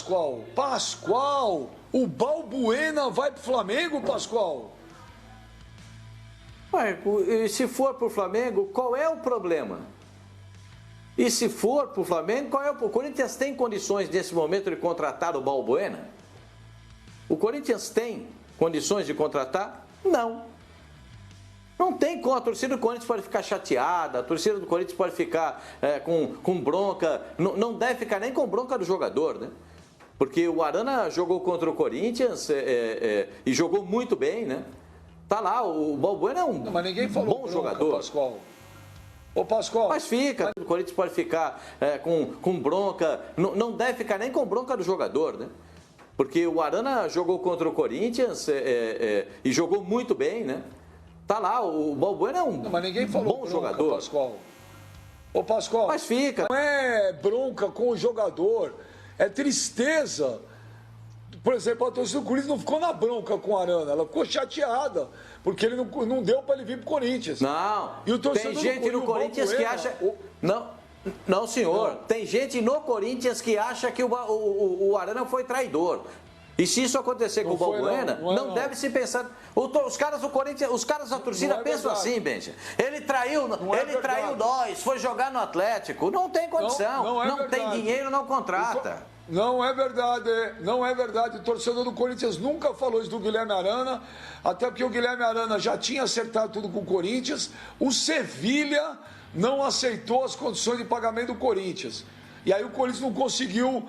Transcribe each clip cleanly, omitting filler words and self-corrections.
Pascoal. Pascoal, o Balbuena vai pro Flamengo, Pascoal? Ué, e se for pro Flamengo, qual é o problema? E se for pro Flamengo, qual é o problema? O Corinthians tem condições nesse momento de contratar o Balbuena? O Corinthians tem condições de contratar? Não. Não tem como. A torcida do Corinthians pode ficar chateada, a torcida do Corinthians pode ficar com bronca, não deve ficar nem com bronca do jogador, né? Porque o Arana jogou contra o Corinthians e jogou muito bem, né? Tá lá, o Balbuena é um mas ninguém falou bom jogador. Pascoal. Ô, Pascoal. Mas fica, o Corinthians pode ficar com bronca, não deve ficar nem com bronca do jogador, né? Porque o Arana jogou contra o Corinthians e jogou muito bem, né? Tá lá, o Balbuena é um mas ninguém falou bom jogador. Pascoal. Ô, Pascoal. Mas fica. Não é bronca com o jogador, é tristeza. Por exemplo, a torcida do Corinthians não ficou na bronca com o Arana, ela ficou chateada, porque ele não deu para ele vir pro Corinthians. Não, e o tem gente no Corinthians que acha... Não, senhor, tem gente no Corinthians que acha que o Arana foi traidor. E se isso acontecer com o Balbuena, não deve se pensar. Os caras do Corinthians, os caras da torcida pensam assim, Benja. Ele traiu nós, foi jogar no Atlético. Não tem condição. Não tem dinheiro, não contrata. Não é verdade, não é verdade. O torcedor do Corinthians nunca falou isso do Guilherme Arana, até porque o Guilherme Arana já tinha acertado tudo com o Corinthians. O Sevilha não aceitou as condições de pagamento do Corinthians. E aí o Corinthians não conseguiu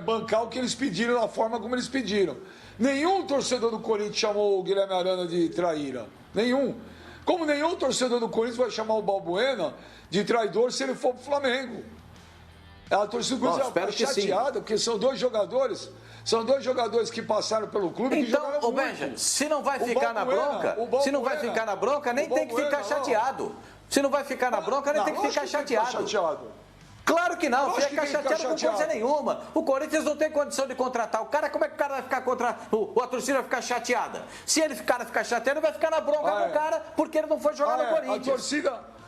bancar o que eles pediram, da forma como eles pediram. Nenhum torcedor do Corinthians chamou o Guilherme Arana de traíra. Nenhum. Como nenhum torcedor do Corinthians vai chamar o Balbuena de traidor se ele for pro Flamengo. A torcida do Corinthians está chateada, porque são dois jogadores que passaram pelo clube e que jogaram muito. Benja, se não vai ficar na bronca, nem tem que ficar chateado. Se não vai ficar na bronca, nem tem que ficar chateado. Claro que não, fica chateado com coisa nenhuma. O Corinthians não tem condição de contratar o cara, como é que o cara vai ficar a torcida vai ficar chateada? Se ele ficar chateado, ele vai ficar na bronca com o cara, porque ele não foi jogar no Corinthians. A torcida...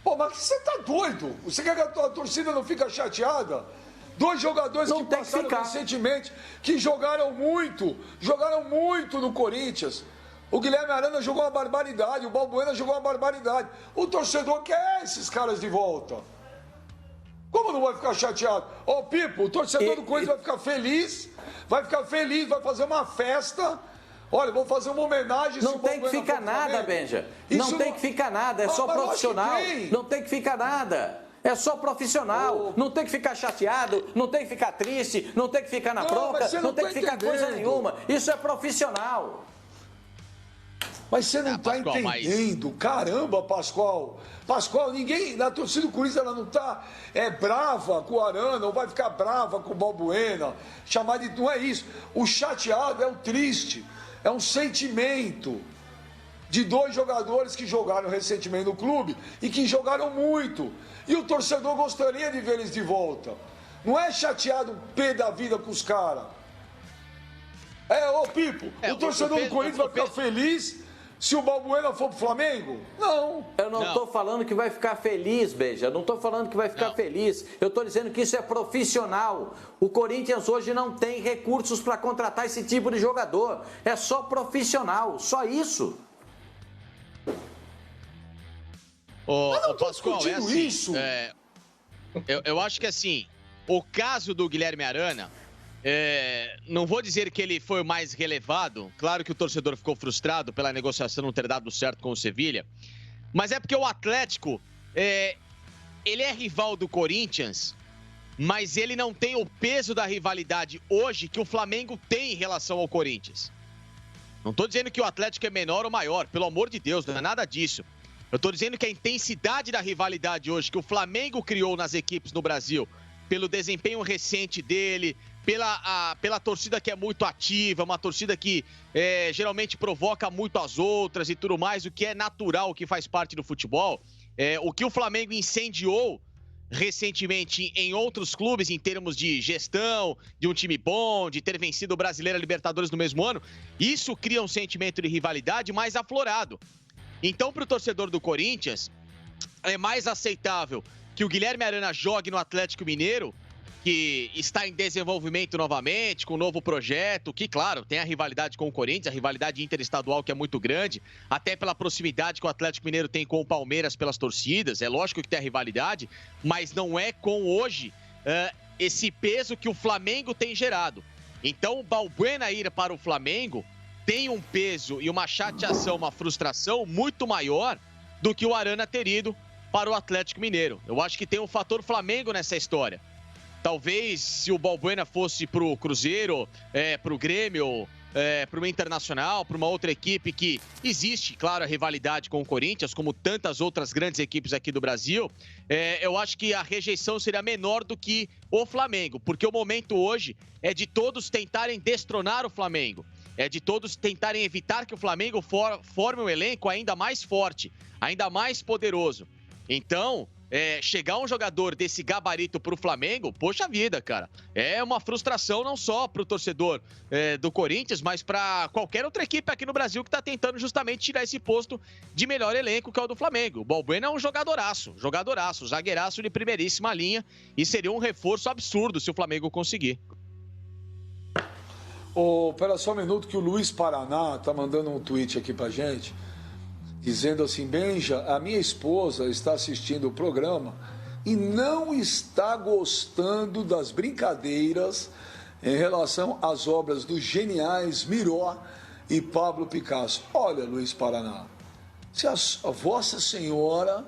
Pô, mas você tá doido? Você quer que a torcida não fica chateada? Dois jogadores que passaram recentemente, que jogaram muito no Corinthians. O Guilherme Arana jogou uma barbaridade, o Balbuena jogou uma barbaridade. O torcedor quer esses caras de volta. Como não vai ficar chateado? Ô, Pipo, o torcedor do Corinthians vai ficar feliz, vai fazer uma festa. Olha, vou fazer uma homenagem. Não tem que ficar nada, Benja. Não tem que ficar nada, é só profissional. Não tem que ficar nada. É só profissional. Não tem que ficar chateado, não tem que ficar triste, não tem que ficar na bronca, não tem que ficar coisa nenhuma. Isso é profissional. Mas você não está entendendo. Caramba, Pascoal. Pascoal, ninguém na torcida do Corinthians ela não está brava com o Arana, ou vai ficar brava com o Balbuena. Não é isso. O chateado é o triste. É um sentimento de dois jogadores que jogaram recentemente no clube e que jogaram muito. E o torcedor gostaria de ver eles de volta. Não é chateado pé da vida com os caras. Ô Pipo, o torcedor do Corinthians vai ficar feliz se o Balbuena for pro Flamengo? Não. Eu não estou falando que vai ficar feliz, Beija. Eu não estou falando que vai ficar feliz. Eu estou dizendo que isso é profissional. O Corinthians hoje não tem recursos para contratar esse tipo de jogador. É só profissional, só isso. Ô, Pascoal, isso. Eu acho que assim, o caso do Guilherme Arana, não vou dizer que ele foi o mais relevado. Claro que o torcedor ficou frustrado pela negociação não ter dado certo com o Sevilha. Mas é porque o Atlético, ele é rival do Corinthians, mas ele não tem o peso da rivalidade hoje que o Flamengo tem em relação ao Corinthians. Não estou dizendo que o Atlético é menor ou maior, pelo amor de Deus, não é nada disso. Eu estou dizendo que a intensidade da rivalidade hoje que o Flamengo criou nas equipes no Brasil, pelo desempenho recente dele, pela torcida que é muito ativa, uma torcida que geralmente provoca muito as outras e tudo mais, o que é natural, o que faz parte do futebol. O que o Flamengo incendiou recentemente em outros clubes em termos de gestão, de um time bom, de ter vencido o Brasileiro e a Libertadores no mesmo ano, isso cria um sentimento de rivalidade mais aflorado. Então, para o torcedor do Corinthians, é mais aceitável que o Guilherme Arana jogue no Atlético Mineiro que está em desenvolvimento novamente, com um novo projeto, que, claro, tem a rivalidade com o Corinthians, a rivalidade interestadual que é muito grande, até pela proximidade que o Atlético Mineiro tem com o Palmeiras pelas torcidas, é lógico que tem a rivalidade, mas não é com hoje esse peso que o Flamengo tem gerado. Então, o Balbuena ir para o Flamengo tem um peso e uma chateação, uma frustração muito maior do que o Arana ter ido para o Atlético Mineiro. Eu acho que tem um fator Flamengo nessa história. Talvez se o Balbuena fosse para o Cruzeiro, para o Grêmio, para o Internacional, para uma outra equipe que existe, claro, a rivalidade com o Corinthians, como tantas outras grandes equipes aqui do Brasil, eu acho que a rejeição seria menor do que o Flamengo, porque o momento hoje é de todos tentarem destronar o Flamengo, é de todos tentarem evitar que o Flamengo forme um elenco ainda mais forte, ainda mais poderoso. Então, chegar um jogador desse gabarito pro Flamengo, poxa vida, cara, é uma frustração não só pro torcedor do Corinthians, mas para qualquer outra equipe aqui no Brasil que tá tentando justamente tirar esse posto de melhor elenco, que é o do Flamengo. O Balbuena é um jogadoraço, zagueiraço de primeiríssima linha, e seria um reforço absurdo se o Flamengo conseguir. Pera só um minuto que o Luiz Paraná tá mandando um tweet aqui pra gente, dizendo assim: Benja, a minha esposa está assistindo o programa e não está gostando das brincadeiras em relação às obras dos geniais Miró e Pablo Picasso. Olha, Luiz Paraná, se a Vossa Senhora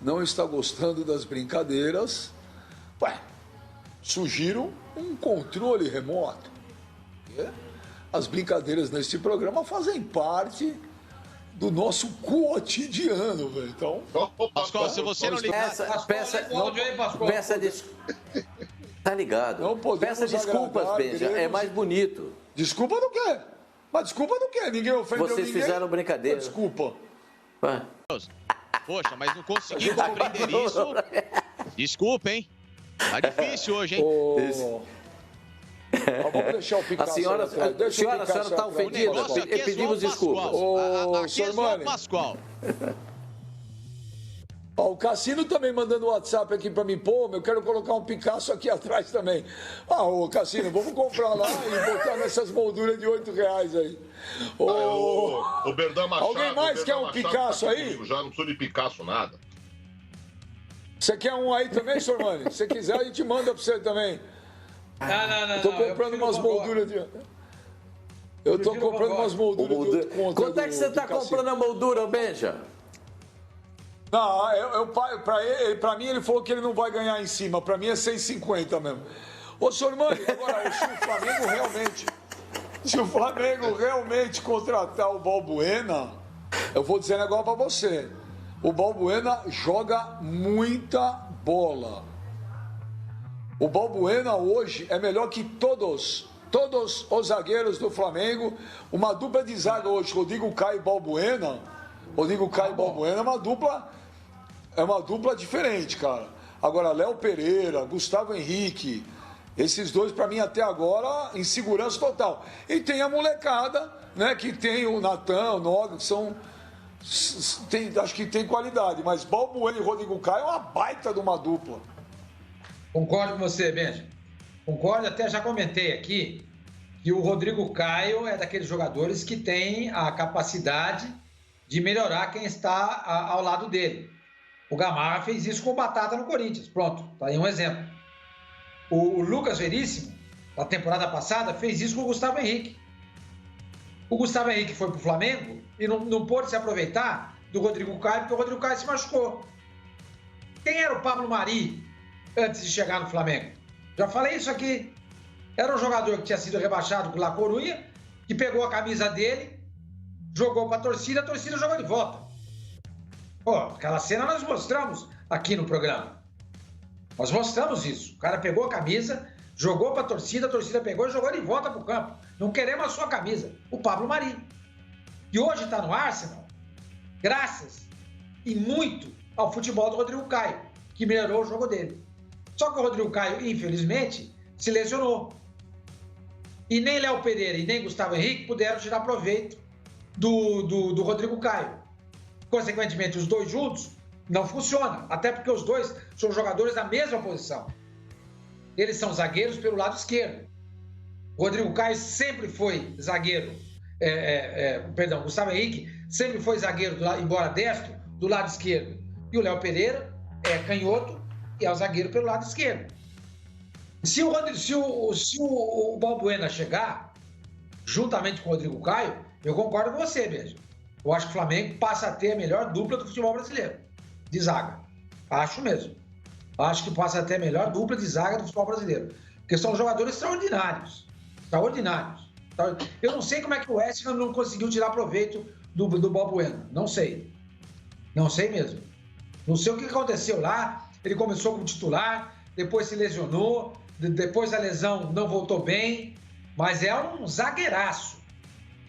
não está gostando das brincadeiras, sugiro um controle remoto. As brincadeiras neste programa fazem parte do nosso cotidiano, velho. Então, Pascoal, se você não ligar... Peça desculpas. Tá ligado? Não peça desculpas, Benja. É mais bonito. Desculpa do quê? Mas desculpa do quê? Ninguém ofendeu ninguém. Vocês fizeram brincadeira. Desculpa. Poxa, mas não consegui compreender isso. Desculpa, hein? Tá difícil hoje, hein? Vamos deixar o Picasso. A senhora está ofendida. Pedimos desculpas. Aqui é só o Pascoal. O Cassino também mandando WhatsApp aqui para mim. Pô, eu quero colocar um Picasso aqui atrás também. Ô Cassino, vamos comprar lá e botar nessas molduras de R$8 aí. O Berdan Machado. Alguém mais quer um Picasso tá aí? Já não sou de Picasso nada. Você quer um aí também, Sormani? Se quiser, a gente manda para você também. Não. Tô comprando umas molduras de... Eu tô comprando umas molduras de outro conta. Quanto é que você está comprando a moldura, Benja? Não, pra mim ele falou que ele não vai ganhar em cima. Pra mim é 6,50 mesmo. Ô, Sormani, agora, se o Flamengo realmente contratar o Balbuena, eu vou dizer um negócio pra você. O Balbuena joga muita bola. O Balbuena hoje é melhor que todos os zagueiros do Flamengo. Uma dupla de zaga hoje, Rodrigo Caio e Balbuena. É uma dupla diferente, cara. Agora, Léo Pereira, Gustavo Henrique, esses dois, para mim, até agora, em segurança total. E tem a molecada, né, que tem o Natan, o Noga, que são... acho que tem qualidade, mas Balbuena e Rodrigo Caio é uma baita de uma dupla. Concordo com você, Benja. Concordo, até já comentei aqui que o Rodrigo Caio é daqueles jogadores que tem a capacidade de melhorar quem está ao lado dele. O Gamarra fez isso com o Batata no Corinthians. Pronto, tá aí um exemplo. O Lucas Veríssimo, na temporada passada, fez isso com o Gustavo Henrique. O Gustavo Henrique foi pro Flamengo e não pôde se aproveitar do Rodrigo Caio, porque o Rodrigo Caio se machucou. Quem era o Pablo Mari antes de chegar no Flamengo? Já falei isso aqui. Era um jogador que tinha sido rebaixado com o La Coruña, que pegou a camisa dele, jogou para a torcida jogou de volta. Pô, aquela cena nós mostramos aqui no programa. Nós mostramos isso. O cara pegou a camisa, jogou para a torcida pegou e jogou de volta para o campo. Não queremos a sua camisa. O Pablo Mari. E hoje está no Arsenal, graças e muito ao futebol do Rodrigo Caio, que melhorou o jogo dele. Só que o Rodrigo Caio, infelizmente, se lesionou. E nem Léo Pereira e nem Gustavo Henrique puderam tirar proveito do Rodrigo Caio. Consequentemente, os dois juntos não funcionam, até porque os dois são jogadores da mesma posição. eles são zagueiros pelo lado esquerdo. O Rodrigo Caio sempre foi zagueiro, Gustavo Henrique sempre foi zagueiro, embora destro, do lado esquerdo. E o Léo Pereira é canhoto e é o zagueiro pelo lado esquerdo. Se o Balbuena chegar, juntamente com o Rodrigo Caio, eu concordo com você, Beijo. Eu acho que o Flamengo passa a ter a melhor dupla do futebol brasileiro, de zaga. Acho mesmo. Acho que passa a ter a melhor dupla de zaga do futebol brasileiro. Porque são jogadores extraordinários. Extraordinários. Eu não sei como é que o West Ham não conseguiu tirar proveito do Balbuena. Não sei. Não sei mesmo. Não sei o que aconteceu lá. Ele começou como titular, depois se lesionou, depois da lesão não voltou bem, mas é um zagueiraço.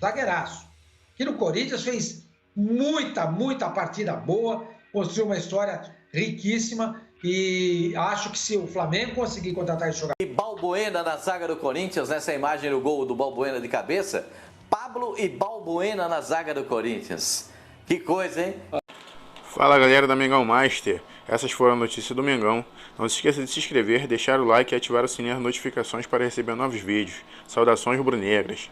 Zagueiraço. Que no Corinthians fez muita partida boa, construiu uma história riquíssima e acho que se o Flamengo conseguir contratar esse jogador... E Balbuena na zaga do Corinthians, nessa imagem do gol do Balbuena de cabeça, Pablo e Balbuena na zaga do Corinthians. Que coisa, hein? Fala galera da Mengão Master, essas foram as notícias do Mengão. Não se esqueça de se inscrever, deixar o like e ativar o sininho das notificações para receber novos vídeos. Saudações rubro-negras.